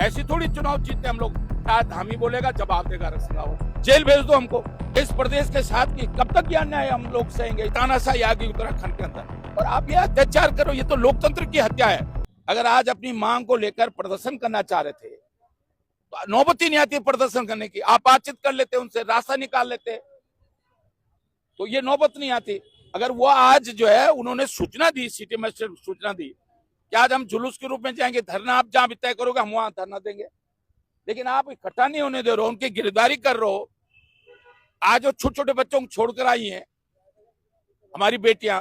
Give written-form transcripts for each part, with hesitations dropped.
ऐसी थोड़ी चुनाव जीतते हम लोग। आज हम ही बोलेगा, जवाब देगा रखा। जेल भेज दो हमको। इस प्रदेश के साथ की कब तक ये अन्याय हम लोग सहेंगे? तानाशाही आ गई उत्तराखंड के अंदर, और आप ये अत्याचार करो, ये तो लोकतंत्र की हत्या है। अगर आज अपनी मांग को लेकर प्रदर्शन करना चाह रहे थे, तो नौबत ही नहीं आती प्रदर्शन करने की। आप बातचीत कर लेते, उनसे रास्ता निकाल लेते, तो ये नौबत नहीं आती। अगर वो आज जो है उन्होंने सूचना दी, सिटी मजिस्ट्रेट सूचना दी कि आज हम जुलूस के रूप में जाएंगे, धरना आप जहां भी तय करोगे हम वहां धरना देंगे, लेकिन आप इकट्ठा नहीं होने दे रहे हो, उनकी गिरफ्तारी कर रहे हो। आज वो छोटे छोटे बच्चों को छोड़कर आई हैं, हमारी बेटियां,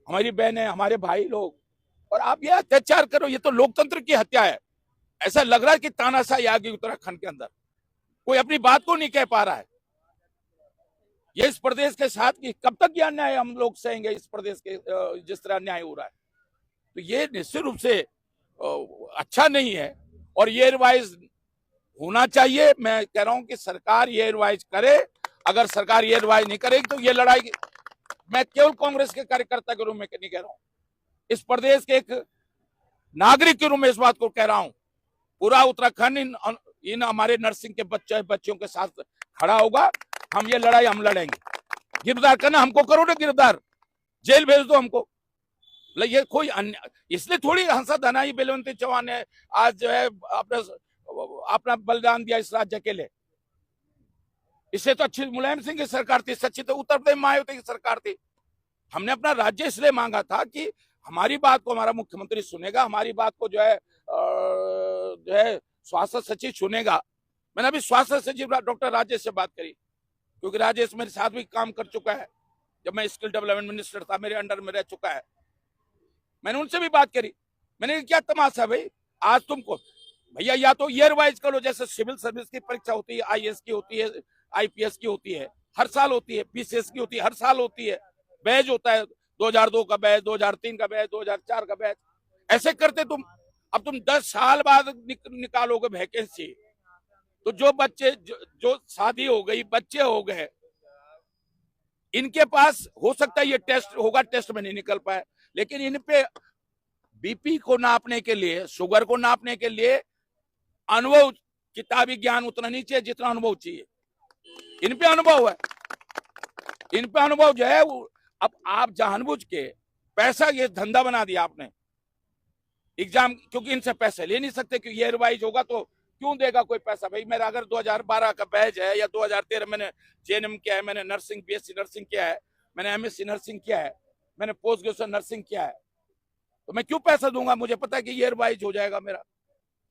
हमारी बहनें, हमारे भाई लोग, और आप ये अत्याचार करो, ये तो लोकतंत्र की हत्या है। ऐसा लग रहा है कि तानाशाही आ गई उत्तराखंड के अंदर, कोई अपनी बात को नहीं कह पा रहा है। ये इस प्रदेश के साथ की कब तक ये अन्याय हम लोग सहेंगे? इस प्रदेश के जिस तरह अन्याय हो रहा है, तो ये निश्चित रूप से अच्छा नहीं है, और ये रिवाइज होना चाहिए। मैं कह रहा हूं कि सरकार ये रिवाइज करे। अगर सरकार ये रिवाइज नहीं करेगी तो ये लड़ाई, मैं केवल कांग्रेस के कार्यकर्ता के रूप में नहीं कह रहा हूं, इस प्रदेश के एक नागरिक के रूप में इस बात को कह रहा हूं। पूरा उत्तराखंड इन हमारे नर्सिंग के बच्चों के साथ खड़ा होगा। हम ये लड़ाई हम लड़ेंगे। गिरफ्तार करना हमको करो ना, गिरफ्तार, जेल भेज दो हमको। ये कोई इसलिए थोड़ी हंसा धनाई बेलवंती चौहान ने आज जो है अपना बलिदान दिया इस राज्य के लिए। इससे तो अच्छी मुलायम सिंह की सरकार थी, सच्ची तो उत्तर प्रदेश मायावती की सरकार थी। हमने अपना राज्य इसलिए मांगा था कि हमारी बात को हमारा मुख्यमंत्री सुनेगा, हमारी बात को जो है स्वास्थ्य सचिव सुनेगा। मैंने अभी स्वास्थ्य सचिव डॉक्टर राजेश से बात करी, क्योंकि राजेश मेरे साथ भी काम कर चुका है, जब मैं स्किल डेवलपमेंट मिनिस्टर था मेरे अंडर में रह चुका है। मैंने उनसे भी बात करी। मैंने क्या तमाशा भाई, आज तुमको भैया या तो ईयर वाइज करो, जैसे सिविल सर्विस की परीक्षा होती है, आईएएस की होती है, आईपीएस की होती है, हर साल होती है, पीसीएस की होती है, हर साल होती है, बैच होता है, 2002 का बैच, 2003 का बैच, 2004 का बैच, ऐसे करते तुम। अब तुम 10 साल बाद निकालोगे वैकेंसी, तो जो बच्चे जो शादी हो गई, बच्चे हो गए, इनके पास हो सकता है ये टेस्ट होगा, टेस्ट में नहीं निकल पाए, लेकिन इन पे बीपी को नापने के लिए, शुगर को नापने के लिए अनुभव, किताबी ज्ञान उतना नहीं चाहिए जितना अनुभव चाहिए। इन पे अनुभव है, इन पे अनुभव जो है। अब आप जानबूझ के पैसा, ये धंधा बना दिया आपने एग्जाम, क्योंकि इनसे पैसे ले नहीं सकते, क्योंकि ये रिवाइज होगा तो क्यों देगा कोई पैसा? भाई मेरा अगर 2012 का बैच है, या 2013 मैंने जेएनएम किया है, मैंने नर्सिंग बीएससी नर्सिंग किया है, मैंने एमएससी नर्सिंग किया है, मैंने पोस्ट ग्रेजुएशन नर्सिंग किया है, तो मैं क्यों पैसा दूंगा? मुझे पता है कि ये रिवाइज हो जाएगा मेरा।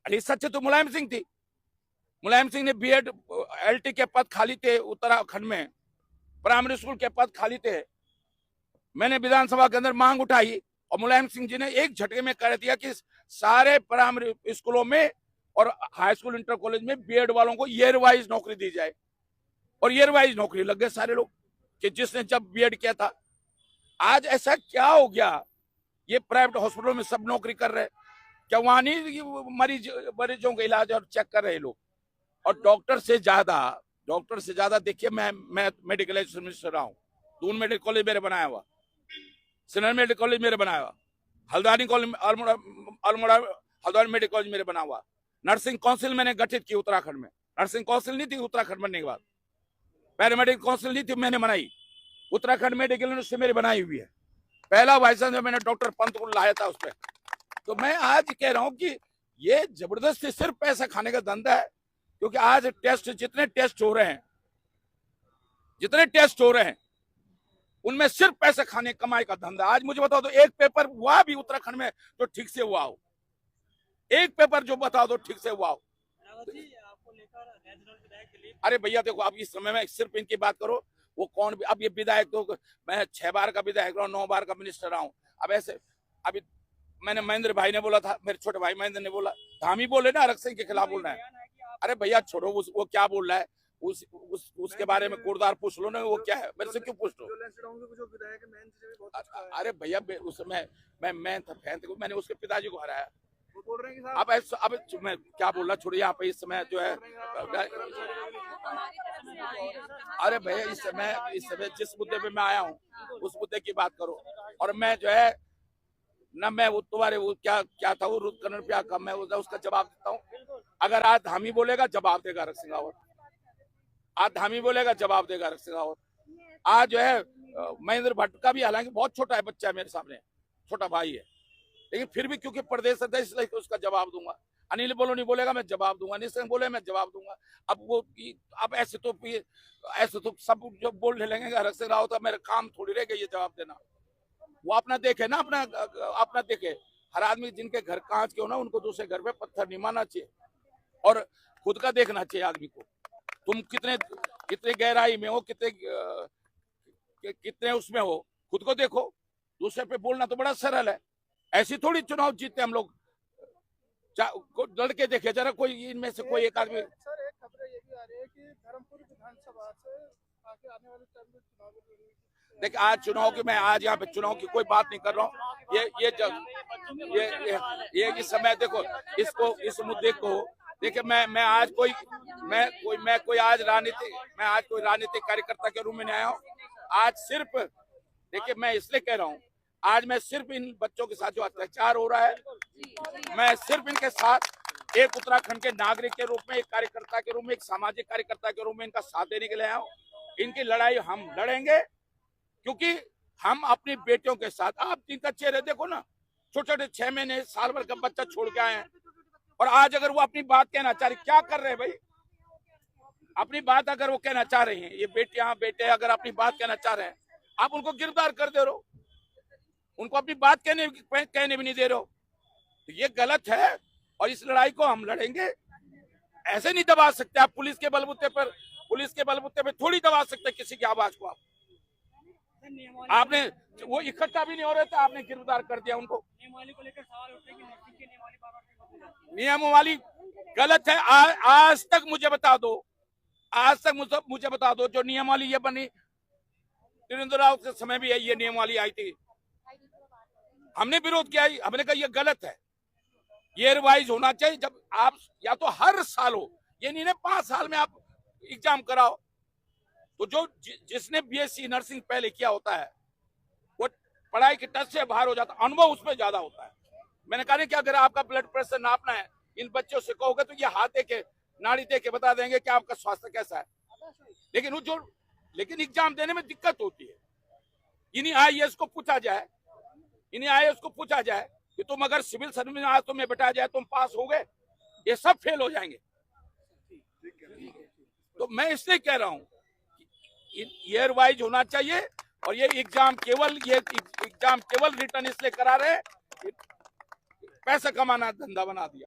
अरे सच्चे तो मुलायम सिंह थी, मुलायम सिंह ने बीएड एलटी के पद खाली थे उत्तराखंड में, प्राइमरी स्कूल के पद खाली थे। मैंने विधानसभा के अंदर मांग उठाई, और मुलायम सिंह जी ने एक झटके में कर दिया कि सारे प्राइमरी स्कूलों में और हाई स्कूल इंटर कॉलेज में बीएड वालों को ईयर वाइज नौकरी दी जाए, और ईयर वाइज नौकरी लग गए सारे लोग, कि जिसने जब बीएड किया था। आज ऐसा क्या हो गया? ये प्राइवेट हॉस्पिटलों में सब नौकरी कर रहे हैं, क्या वहां नहीं मरीजों का इलाज और चेक कर रहे लोग? और डॉक्टर से ज्यादा देखिए, मैं मेडिकल एजुकेशन रहा हूँ, दून मेडिकल कॉलेज मेरे बनाया हुआ, सिनर मेडिकल कॉलेज मेरे बनाया हुआ, Haldwani college, Almora Haldwani medical college मेरे बना हुआ। नर्सिंग काउंसिल मैंने गठित की उत्तराखंड में, नर्सिंग काउंसिल नहीं थी उत्तराखंड बनने के बाद, पैरामेडिकल काउंसिल नहीं थी, मैंने बनाई। उत्तराखंड मेडिकल यूनिवर्सिटी मेरी बनाई हुई है, पहला वाइस चांसलर मैंने डॉक्टर पंत को लाया था उस पर। तो मैं आज कह रहा हूं कि ये जबरदस्ती सिर्फ पैसा खाने का धंधा है, क्योंकि आज जितने टेस्ट हो रहे हैं उनमें सिर्फ पैसा खाने कमाई का धंधा। आज मुझे बताओ तो एक पेपर हुआ भी उत्तराखंड में तो ठीक से हुआ हो, एक पेपर जो बता दो ठीक से हुआ हो। अरे भैया देखो, अब इस समय में सिर्फ इनकी बात करो, वो कौन, अब ये विधायक, तो मैं 6 बार का विधायक रहा हूँ, 9 बार का मिनिस्टर रहा हूँ। अब ऐसे, अभी मैंने महेंद्र भाई ने बोला था, मेरे छोटे भाई महेंद्र ने बोला, हम ही बोले ना आरक्षण के खिलाफ बोल रहे हैं। अरे भैया छोड़ो, वो क्या बोल रहा है, उसके बारे में कोरदार पूछ लो ना, वो क्या है, मेरे से क्यों पूछ लो? अरे भैया उस समय मैं था फैन, मैंने उसके पिताजी को हराया। अब मैं क्या बोल रहा, छोड़िए। यहाँ पे इस समय जो है, अरे भैया इस समय जिस मुद्दे पे मैं आया हूँ उस मुद्दे की बात करो। और मैं जो है ना, मैं वो तुम्हारे वो क्या था, वो रुद्र कन्नड़ का, मैं उसका जवाब देता हूँ। अगर आज धामी बोलेगा जवाब देगा रख सिंगावत, आज धामी बोलेगा जवाब देगा रख सिंगावत। आज जो है महेंद्र भट्ट का भी, हालांकि बहुत छोटा है बच्चा है मेरे सामने, छोटा भाई है, लेकिन फिर भी क्योंकि प्रदेश अध्यक्ष इसलिए उसका जवाब दूंगा। अनिल बलोनी बोलेगा मैं जवाब दूंगा, निशंक बोले मैं जवाब दूंगा। अब ऐसे तो सब जो बोलने लगेंगे हरक सिंह रावत, मेरा काम थोड़ी रह गया ये जवाब देना। वो अपना देखे ना, अपना देखे। हर आदमी जिनके घर कांच के हो ना, उनको दूसरे घर पे पत्थर नहीं मारना चाहिए और खुद का देखना चाहिए आदमी को। तुम कितने गहराई में हो, कितने उसमें हो, खुद को देखो। दूसरे पे बोलना तो बड़ा सरल है। ऐसी थोड़ी चुनाव जीतते हम लोग, लड़के देखे जरा, कोई इनमें से कोई एक आदमी। सर एक खबरें ये भी आ रही है कि धर्मपुर विधानसभा से आगे आने वाले टाइम में चुनाव देखिए, आज चुनाव की, मैं आज यहाँ पे चुनाव की कोई बात नहीं कर रहा हूँ। ये इस समय देखो, इस मुद्दे को देखिए, मैं आज कोई राजनीतिक कार्यकर्ता के रूप में नहीं आया हूँ। आज सिर्फ देखिए, मैं इसलिए कह रहा हूँ, आज मैं सिर्फ इन बच्चों के साथ जो अत्याचार हो रहा है, मैं सिर्फ इनके साथ एक उत्तराखंड के नागरिक के रूप में, एक कार्यकर्ता के रूप में, एक सामाजिक कार्यकर्ता के रूप में इनका साथ देने के लिए आया हूँ। इनकी लड़ाई हम लड़ेंगे, क्योंकि हम अपनी बेटियों के साथ, आप इनका चेहरे देखो ना, छोटे छोटे 6 महीने साल भर का बच्चा छोड़ के आए हैं, और आज अगर वो अपनी बात कहना चाह रही, क्या कर रहे हैं भाई? अपनी बात अगर वो कहना चाह रही हैं, ये बेटियां बेटे अगर अपनी बात कहना चाह रहे हैं, आप उनको गिरफ्तार कर दे रहे हो, उनको अपनी बात कहने भी नहीं दे रहे हो, तो ये गलत है। और इस लड़ाई को हम लड़ेंगे। ऐसे नहीं दबा सकते आप, पुलिस के बलबूते पे थोड़ी दबा सकते किसी की आवाज को। आपने वो इकट्ठा भी नहीं हो रहे थे, आपने गिरफ्तार कर दिया उनको। नियमावली गलत है। आज तक मुझे बता दो जो नियमावली ये बनी, त्रिवेंद्र रावत के समय भी ये नियमावली आई थी, हमने विरोध किया, हमने कहा ये गलत है, ये रिवाइज होना चाहिए। जब आप या तो हर साल हो, ये नहीं 5 साल में आप एग्जाम कराओ, तो जो जिसने बीएससी नर्सिंग पहले किया होता है वो पढ़ाई के टच से बाहर हो जाता, अनुभव उसमें ज्यादा होता है। मैंने कहा कि अगर आपका ब्लड प्रेशर नापना है, इन बच्चों से कहोगे तो ये हाथ देके, नाड़ी देके बता देंगे कि आपका स्वास्थ्य कैसा है। लेकिन एग्जाम देने में दिक्कत होती है। इन्हीं आईएएस को पूछा जाए कि तुम अगर सिविल सर्विस में आज तुम्हें बैठा जाए, तुम पास हो गए, ये सब फेल हो जाएंगे। तो मैं इसलिए कह रहा हूं कि ये रिवाइज होना चाहिए। और ये एग्जाम केवल रिटर्न इसलिए करा रहे, पैसा कमाना धंधा बना दिया।